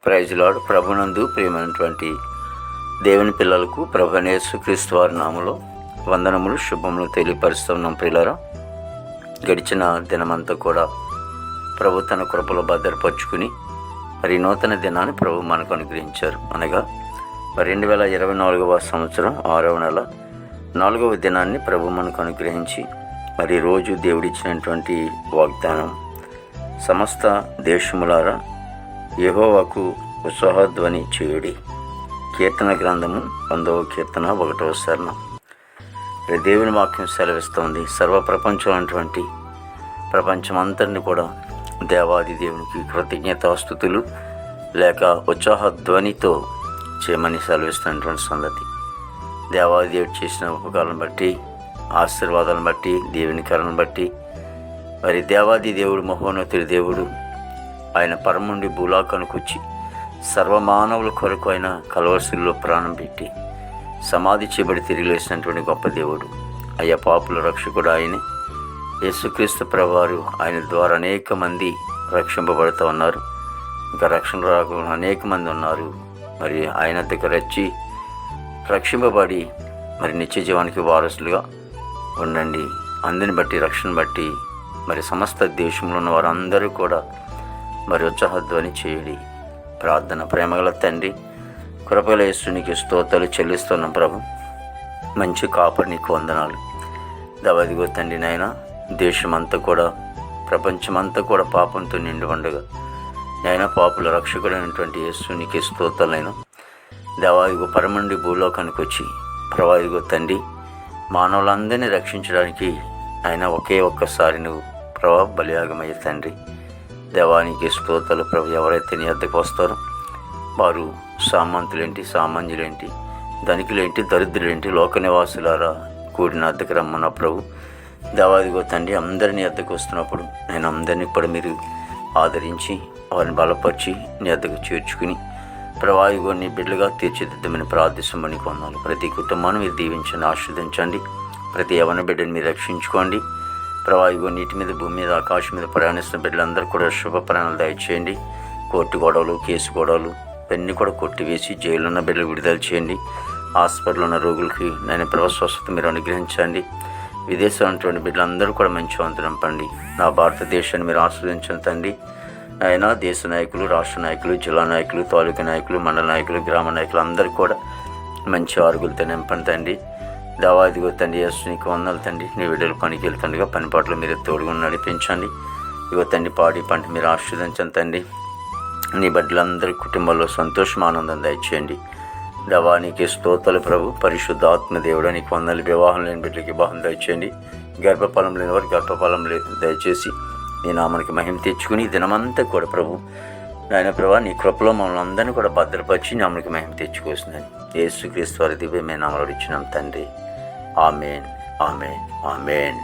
Praise lord. ప్రభునందు ప్రియమైనటువంటి దేవుని పిల్లలకు ప్రభు అయిన యేసుక్రీస్తు వారి నామములో వందనములు, శుభములు తెలియపరుస్తున్నాం. ప్రియులారా, గడిచిన దినమంతా కూడా ప్రభు తన కృపలో భద్రపరుచుకుని మరి నూతన దినాన్ని ప్రభు మనకు అనుగ్రహించారు. అనగా 2024వ సంవత్సరం 6వ నెల 4వ దినాన్ని ప్రభు మనకు అనుగ్రహించి మరి రోజు దేవుడిచ్చినటువంటి వాగ్దానం, సమస్త దేశములారా యెహోవాకు ఉత్సాహధ్వని చేయుడి. కీర్తన గ్రంథము 100వ కీర్తన 1వ శరణం. దేవుని వాక్యం సెలవిస్తోంది. సర్వప్రపంచమైనటువంటి ప్రపంచమంతటిని కూడా దేవాది దేవునికి కృతజ్ఞతాస్తుతులు లేక ఉత్సాహధ్వనితో చేయమని సెలవిస్తున్నటువంటి సంగతి. దేవాది దేవుడు చేసిన ఉపకారాలను బట్టి, ఆశీర్వాదాలను బట్టి, దేవుని కరుణను బట్టి మరి దేవాది దేవుడు మహోన్నతుడి దేవుడు ఆయన పరముండి భూలోకానికి వచ్చి సర్వమానవుల కొరకు ఆయన కలవరిశిలో ప్రాణం పెట్టి సమాధి చేయబడి తిరిగి లేచినటువంటి గొప్ప దేవుడు. అయ్యా, పాపుల రక్షకుడు ఆయనే. యేసుక్రీస్తు ప్రభువారు ఆయన ద్వారా అనేక మంది రక్షింపబడుతూ ఉన్నారు. ఇంకా రక్షణ రాకుండా అనేక మంది ఉన్నారు. మరి ఆయన దగ్గర వచ్చి రక్షింపబడి మరి నిత్య జీవానికి వారసులుగా ఉండండి. అందుని బట్టి, రక్షణ బట్టి మరి సమస్త దేశంలో ఉన్న వారందరూ కూడా మరి ఉత్సాహధ్వని చేయుడి. ప్రార్థన. ప్రేమగల తండ్రి, కృపగల యేసునికి స్తోత్రాలు చెల్లిస్తున్నాం ప్రభు. మంచి కాపరి నీకు వందనాలు. దవదిగో తండ్రి నాయన, దేశమంతా కూడా ప్రపంచమంతా కూడా పాపంతో నిండి ఉండగా నాయన, పాపుల రక్షకుడైనటువంటి యేసునికి స్తోత్రాలైన దేవాదిగో పరమండి భూలోకానికి వచ్చి ప్రవాదిగో తండ్రి మానవులందరినీ రక్షించడానికి ఆయన ఒక్కసారి నువ్వు బలియాగమయ్యే తండ్రి. దేవానికి స్తోత్రాలు ప్రభు. ఎవరైతే నీ వద్దకు వస్తారో వారు సామంతులేంటి, సామాన్యులేంటి, ధనికులేంటి, దరిద్రులేంటి, లోక నివాసులారా కూడిన వద్దకు రమ్మన్న ప్రభు. దేవాదిగో తండ్రి అందరినీ వద్దకు వస్తున్నప్పుడు నేను అందరినీ కూడా మీరు ఆదరించి వారిని బలపరిచి నీ వద్దకు చేర్చుకుని ప్రవాదిగో నీ బిడ్డలుగా తీర్చిదిద్దమని ప్రార్థిస్తామని కొన్నాను. ప్రతి కుటుంబాన్ని మీరు దీవించండి, ఆశీర్వదించండి. ప్రతి యవన బిడ్డని మీరు రక్షించుకోండి. ప్రవాదిగో నీటి మీద, భూమి మీద, ఆకాశం మీద ప్రయాణిస్తున్న బిడ్డలందరూ కూడా శుభ ప్రయాణాలు దయచేయండి. కోర్టు గొడవలు, కేసు గొడవలు ఇవన్నీ కూడా కొట్టివేసి జైలు ఉన్న బిడ్డలు విడుదల చేయండి. హాస్పిటల్లో ఉన్న రోగులకి నేను స్వస్థత మీరు అనుగ్రహించండి. విదేశంలో ఉన్నటువంటి బిడ్డలందరూ కూడా మంచి వంతు నింపండి. నా భారతదేశాన్ని మీరు ఆస్వాదించండి తండ్రి. ఆయన దేశ నాయకులు, రాష్ట్ర నాయకులు, జిల్లా నాయకులు, తాలూకా నాయకులు, మండల నాయకులు, గ్రామ నాయకులు అందరూ కూడా మంచి ఆరుగులతో నింపండి తండ్రి. దేవాదిగో తండ్రి, నీకు వందనాలు తండ్రి. నీ బిడ్డలు పనికి వెళ్తుండగా పని పాటలు మీరు తోడుగా నడిపించండి. ఇగో తండ్రి, పాడి పంట మీరు ఆశీర్వదించండి తండ్రి. నీ బిడ్డలందరి కుటుంబాల్లో సంతోషం, ఆనందం దయచేయండి. దేవానికి స్తోత్రాలు ప్రభు. పరిశుద్ధాత్మ దేవుడా నీకు వందనాలు. వివాహం లేని బిడ్డలకి వివాహం దయచేయండి. గర్భఫలం లేని వారికి గర్భఫలం దయచేసి నీ నామానికి మహిమ తెచ్చుకుని దినమంతా కూడా ప్రభు నాయన ప్రభా నీ కృపలో మమ్మల్ని అందరినీ కూడా భద్రపరిచి నామానికి మహిమ తెచ్చుకొస్తున్నాను. యేసుక్రీస్తు వారి దివ్యమైన నామములో ఇచ్చినాం తండ్రి. ఆమేన్, ఆమేన్, ఆమేన్.